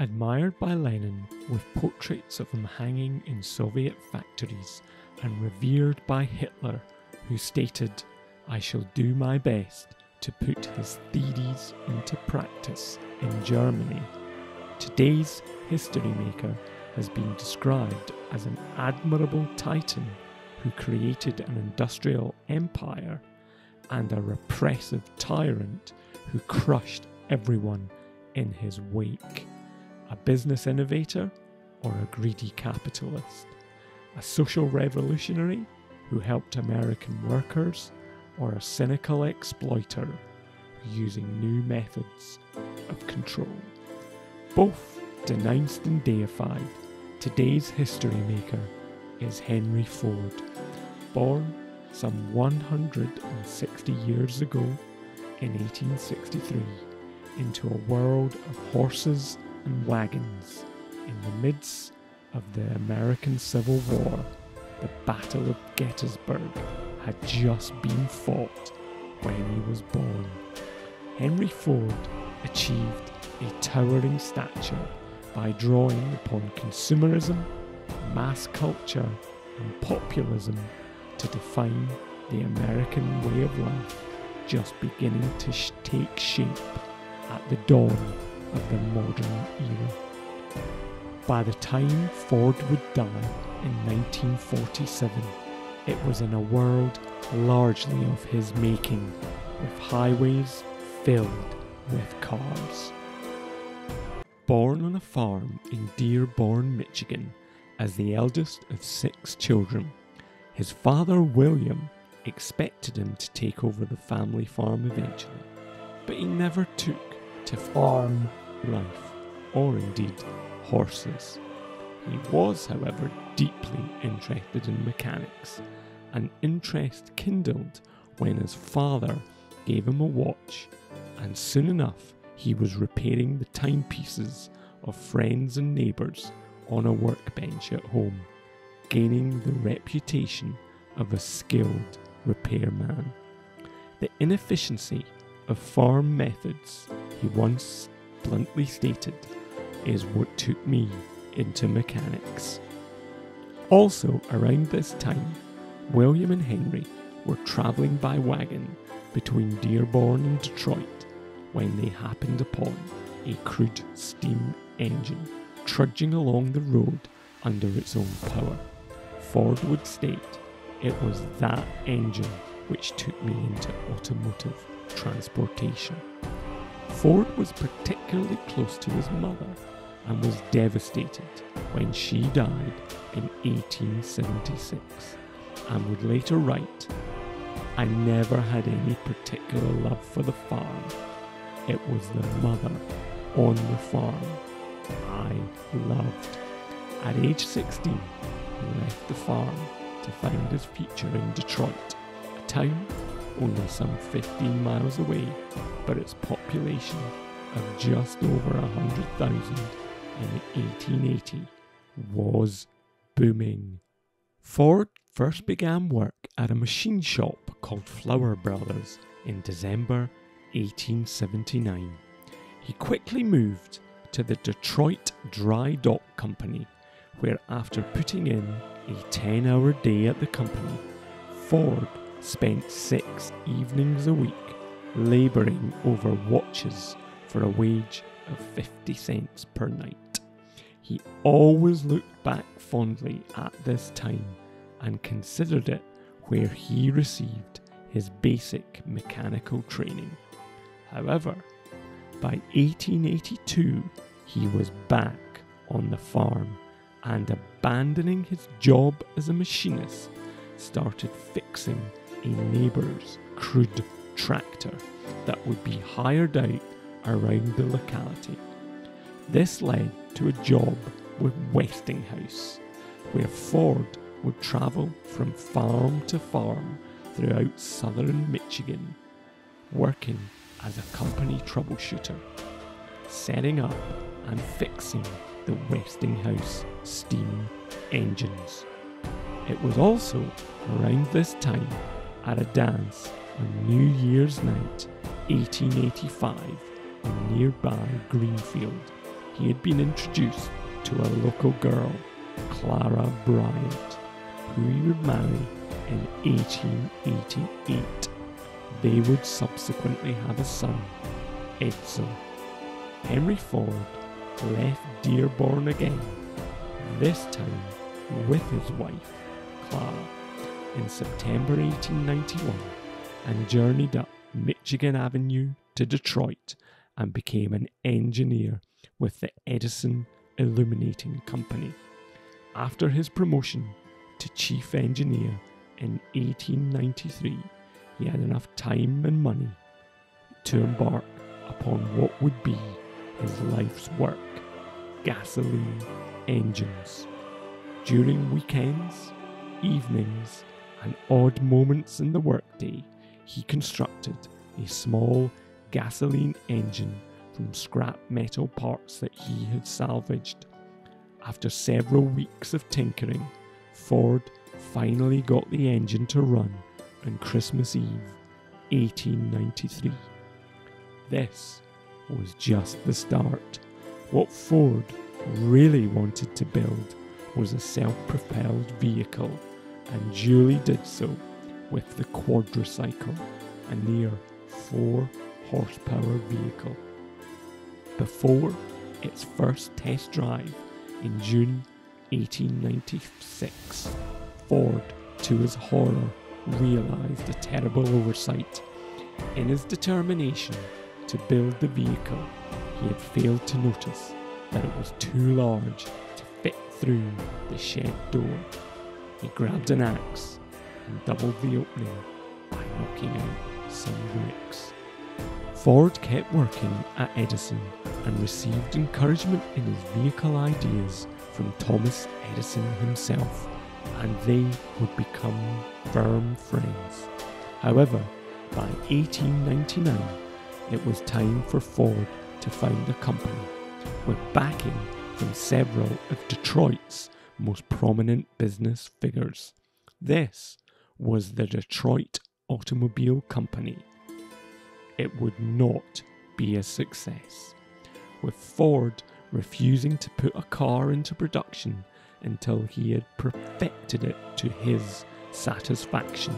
Admired by Lenin, with portraits of him hanging in Soviet factories, and revered by Hitler, who stated, "I shall do my best to put his theories into practice in Germany," today's history maker has been described as an admirable titan who created an industrial empire and a repressive tyrant who crushed everyone in his wake. A business innovator or a greedy capitalist? A social revolutionary who helped American workers, or a cynical exploiter using new methods of control? Both denounced and deified, today's history maker is Henry Ford, born some 160 years ago in 1863 into a world of horses and wagons in the midst of the American Civil War. The Battle of Gettysburg had just been fought when he was born. Henry Ford achieved a towering stature by drawing upon consumerism, mass culture and populism to define the American way of life just beginning to take shape at the dawn of the modern era. By the time Ford would die in 1947, it was in a world largely of his making, with highways filled with cars. Born on a farm in Dearborn, Michigan, as the eldest of 6 children, his father William expected him to take over the family farm eventually, but he never took to farm life, or indeed horses. He was, however, deeply interested in mechanics, an interest kindled when his father gave him a watch, and soon enough he was repairing the timepieces of friends and neighbours on a workbench at home, gaining the reputation of a skilled repairman. The inefficiency of farm methods, he once bluntly stated, is what took me into mechanics. Also around this time, William and Henry were travelling by wagon between Dearborn and Detroit when they happened upon a crude steam engine trudging along the road under its own power. Ford would state, "It was that engine which took me into automotive transportation." Ford was particularly close to his mother and was devastated when she died in 1876, and would later write, "I never had any particular love for the farm. It was the mother on the farm I loved." At age 16, he left the farm to find his future in Detroit, a town only some 15 miles away, but its population of just over 100,000 in 1880 was booming. Ford first began work at a machine shop called Flower Brothers in December 1879. He quickly moved to the Detroit Dry Dock Company, where after putting in a 10-hour day at the company, Ford spent 6 evenings a week labouring over watches for a wage of 50 cents per night. He always looked back fondly at this time and considered it where he received his basic mechanical training. However, by 1882 he was back on the farm and, abandoning his job as a machinist, started fixing a neighbour's crude tractor that would be hired out around the locality. This led to a job with Westinghouse, where Ford would travel from farm to farm throughout southern Michigan, working as a company troubleshooter, setting up and fixing the Westinghouse steam engines. It was also around this time, at a dance on New Year's night 1885 in nearby Greenfield, he had been introduced to a local girl, Clara Bryant, who he would marry in 1888. They would subsequently have a son, Edson. Henry Ford left Dearborn again, this time with his wife, Clara, in September 1891, and journeyed up Michigan Avenue to Detroit and became an engineer with the Edison Illuminating Company. After his promotion to chief engineer in 1893, he had enough time and money to embark upon what would be his life's work: gasoline engines. During weekends, evenings, and odd moments in the workday, he constructed a small gasoline engine from scrap metal parts that he had salvaged. After several weeks of tinkering, Ford finally got the engine to run on Christmas Eve, 1893. This was just the start. What Ford really wanted to build was a self-propelled vehicle, and duly did so with the quadricycle, a near 4-horsepower vehicle. Before its first test drive in June 1896, Ford, to his horror, realised a terrible oversight. In his determination to build the vehicle, he had failed to notice that it was too large to fit through the shed door. He grabbed an axe and doubled the opening by knocking out some bricks. Ford kept working at Edison and received encouragement in his vehicle ideas from Thomas Edison himself, and they would become firm friends. However, by 1899, it was time for Ford to found a company with backing from several of Detroit's most prominent business figures. This was the Detroit Automobile Company. It would not be a success, with Ford refusing to put a car into production until he had perfected it to his satisfaction.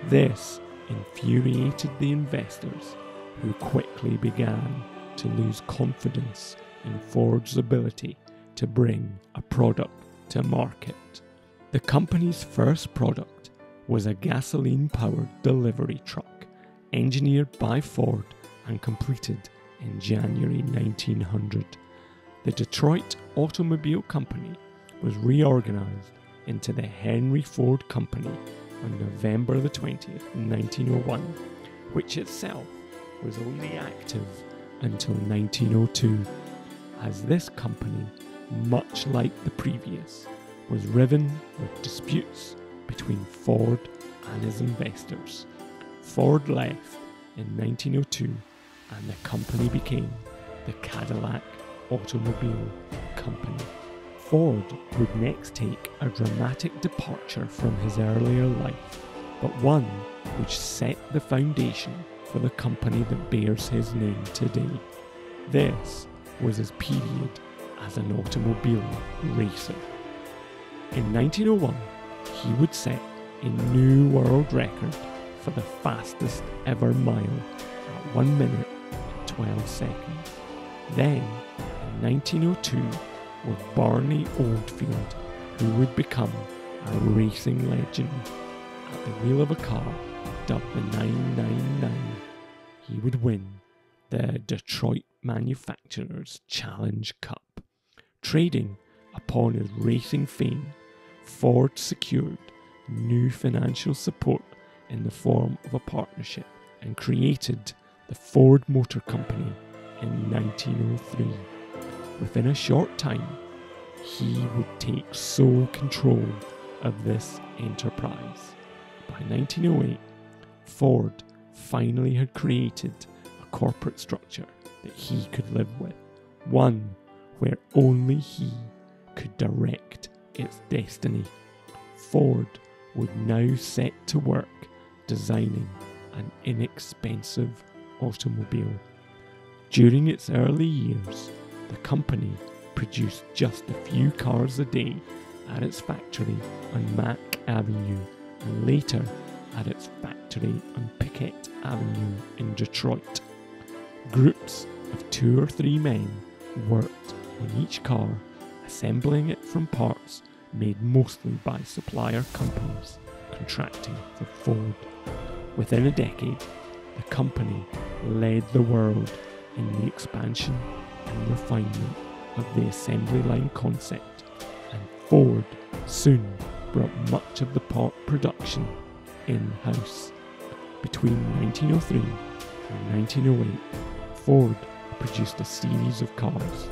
This infuriated the investors, who quickly began to lose confidence in Ford's ability to bring a product to market. The company's first product was a gasoline-powered delivery truck, engineered by Ford and completed in January 1900. The Detroit Automobile Company was reorganized into the Henry Ford Company on November the 20th, 1901, which itself was only active until 1902, as this company, much like the previous, was riven with disputes between Ford and his investors. Ford left in 1902 and the company became the Cadillac Automobile Company. Ford would next take a dramatic departure from his earlier life, but one which set the foundation for the company that bears his name today. This was his period as an automobile racer. In 1901, he would set a new world record for the fastest ever mile at 1 minute and 12 seconds. Then, in 1902, was Barney Oldfield, who would become a racing legend. At the wheel of a car dubbed the 999, he would win the Detroit Manufacturers Challenge Cup. Trading upon his racing fame, Ford secured new financial support in the form of a partnership and created the Ford Motor Company in 1903. Within a short time, he would take sole control of this enterprise. By 1908, Ford finally had created a corporate structure that he could live with, one where only he could direct its destiny. Ford would now set to work designing an inexpensive automobile. During its early years, The company produced just a few cars a day at its factory on Mack Avenue and later at its factory on Pickett Avenue in Detroit. Groups of 2 or 3 men worked on each car, assembling it from parts made mostly by supplier companies contracting for Ford. Within a decade, the company led the world in the expansion and refinement of the assembly line concept, and Ford soon brought much of the part production in-house. Between 1903 and 1908, Ford produced a series of cars.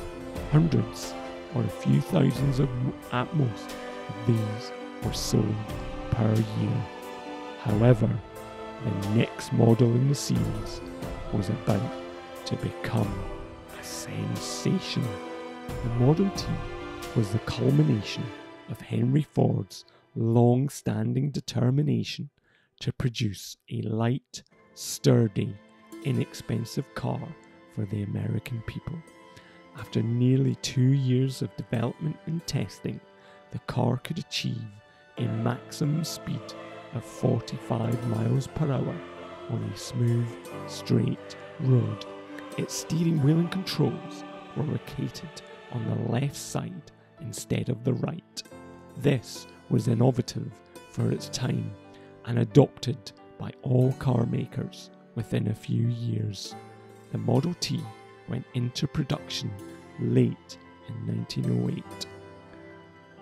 Hundreds or a few thousands at most of these were sold per year. However, the next model in the series was about to become a sensation. The Model T was the culmination of Henry Ford's long-standing determination to produce a light, sturdy, inexpensive car for the American people. After nearly 2 years of development and testing, the car could achieve a maximum speed of 45 miles per hour on a smooth, straight road. Its steering wheel and controls were located on the left side instead of the right. This was innovative for its time and adopted by all car makers within a few years. The Model T went into production late in 1908.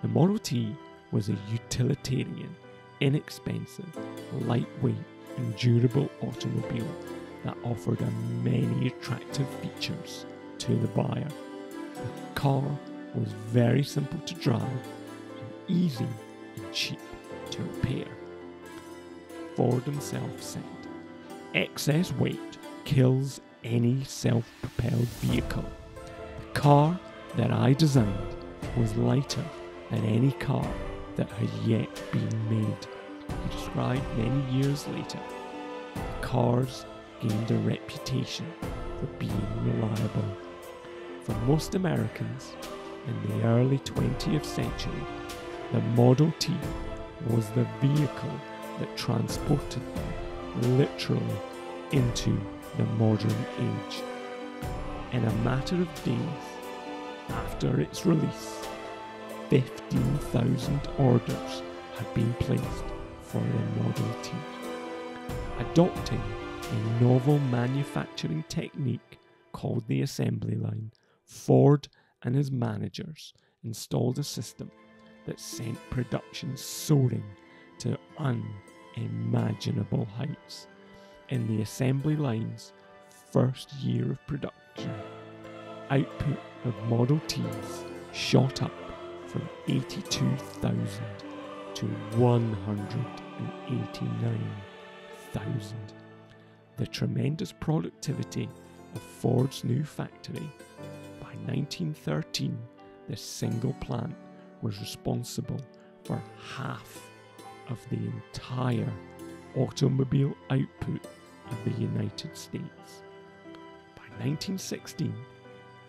The Model T was a utilitarian, inexpensive, lightweight and durable automobile that offered many attractive features to the buyer. The car was very simple to drive and easy and cheap to repair. Ford himself said, "Excess weight kills any self-propelled vehicle. The car that I designed was lighter than any car that had yet been made." He described many years later, the cars gained a reputation for being reliable. For most Americans in the early 20th century, the Model T was the vehicle that transported them literally into the modern age. In a matter of days after its release, 15,000 orders had been placed for the Model T. Adopting a novel manufacturing technique called the assembly line, Ford and his managers installed a system that sent production soaring to unimaginable heights. In the assembly line's first year of production, output of Model Ts shot up from 82,000 to 189,000. The tremendous productivity of Ford's new factory. By 1913, this single plant was responsible for half of the entire automobile output of the United States. By 1916,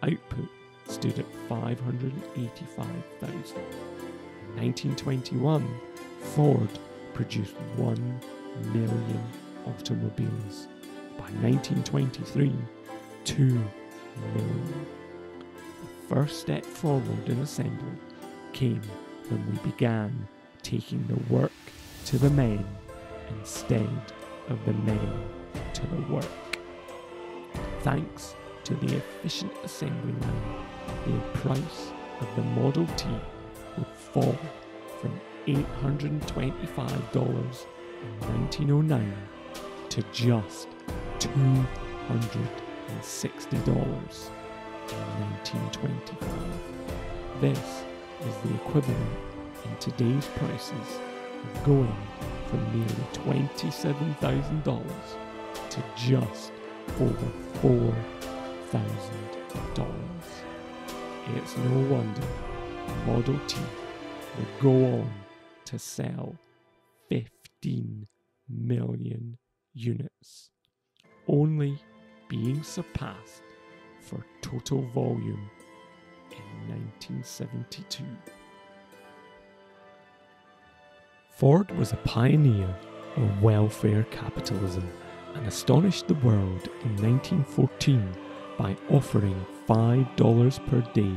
output stood at 585,000. In 1921, Ford produced 1 million automobiles. By 1923, 2 million. The first step forward in assembly came when we began taking the work to the men instead of the men to the work. Thanks to the efficient assembly line, the price of the Model T would fall from $825 in 1909 to just $260 in 1925. This is the equivalent in today's prices of going from nearly $27,000 to just over $4,000. It's no wonder Model T will go on to sell 15 million units, only being surpassed for total volume 1972. Ford was a pioneer of welfare capitalism and astonished the world in 1914 by offering $5 per day,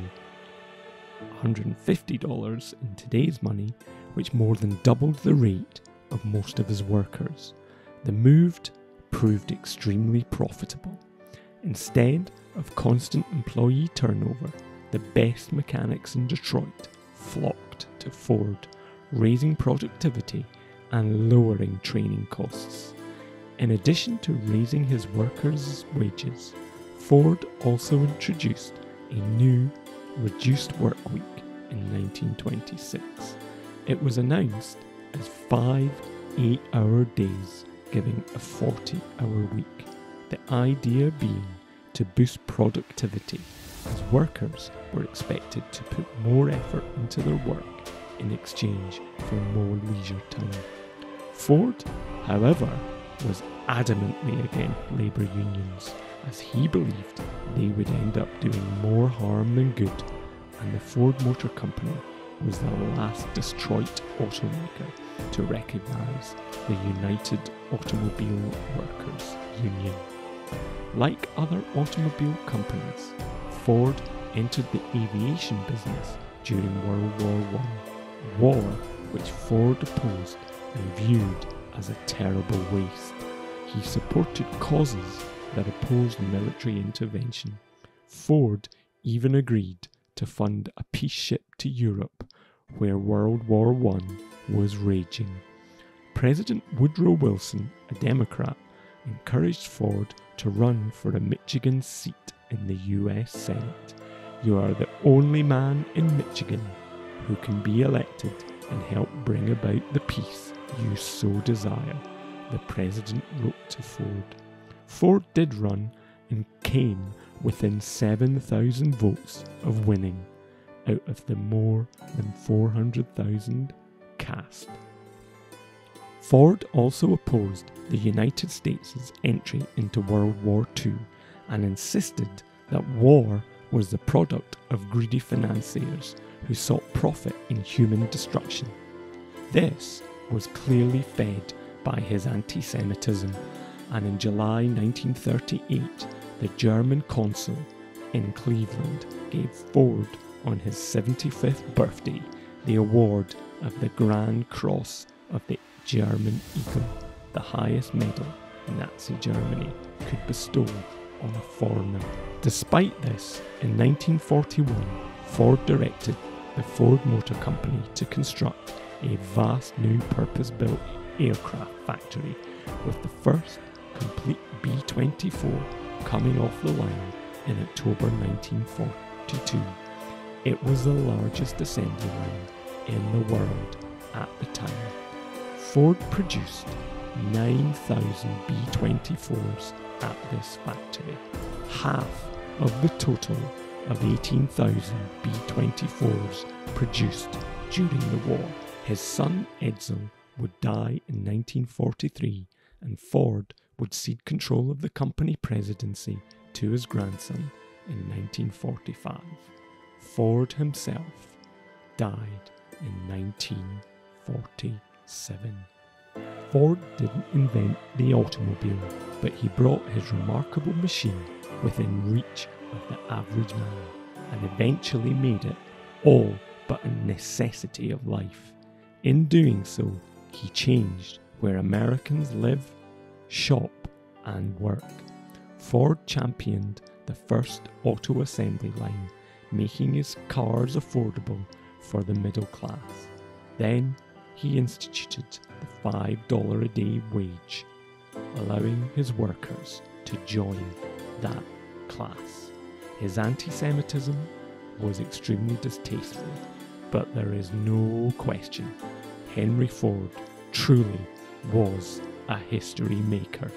$150 in today's money, which more than doubled the rate of most of his workers. The move proved extremely profitable. Instead of constant employee turnover, the best mechanics in Detroit flocked to Ford, raising productivity and lowering training costs. In addition to raising his workers' wages, Ford also introduced a new reduced work week in 1926. It was announced as 5 8-hour days, giving a 40-hour week, the idea being to boost productivity, as workers were expected to put more effort into their work in exchange for more leisure time. Ford, however, was adamantly against labour unions, as he believed they would end up doing more harm than good, and the Ford Motor Company was the last Detroit automaker to recognise the United Automobile Workers Union. Like other automobile companies, Ford entered the aviation business during World War I, war which Ford opposed and viewed as a terrible waste. He supported causes that opposed military intervention. Ford even agreed to fund a peace ship to Europe, where World War I was raging. President Woodrow Wilson, a Democrat, encouraged Ford to run for a Michigan seat in the US Senate. You are the only man in Michigan who can be elected and help bring about the peace you so desire, the president wrote to Ford. Ford did run and came within 7,000 votes of winning out of the more than 400,000 cast. Ford also opposed the United States' entry into World War II and insisted that war was the product of greedy financiers who sought profit in human destruction. This was clearly fed by his anti-Semitism, and in July 1938, the German consul in Cleveland gave Ford, on his 75th birthday, the award of the Grand Cross of the German Eagle, the highest medal Nazi Germany could bestow on a foreigner. Despite this, in 1941, Ford directed the Ford Motor Company to construct a vast new purpose-built aircraft factory, with the first complete B-24 coming off the line in October 1942. It was the largest assembly line in the world at the time. Ford produced 9,000 B-24s at this factory, half of the total of 18,000 B-24s produced during the war. His son Edsel would die in 1943, and Ford would cede control of the company presidency to his grandson in 1945. Ford himself died in 1947. Ford didn't invent the automobile, but he brought his remarkable machine within reach of the average man, and eventually made it all but a necessity of life. In doing so, he changed where Americans live, shop, and work. Ford championed the first auto assembly line, making his cars affordable for the middle class. Then he instituted the $5 a day wage, allowing his workers to join that class. His anti-Semitism was extremely distasteful, but there is no question Henry Ford truly was a history maker.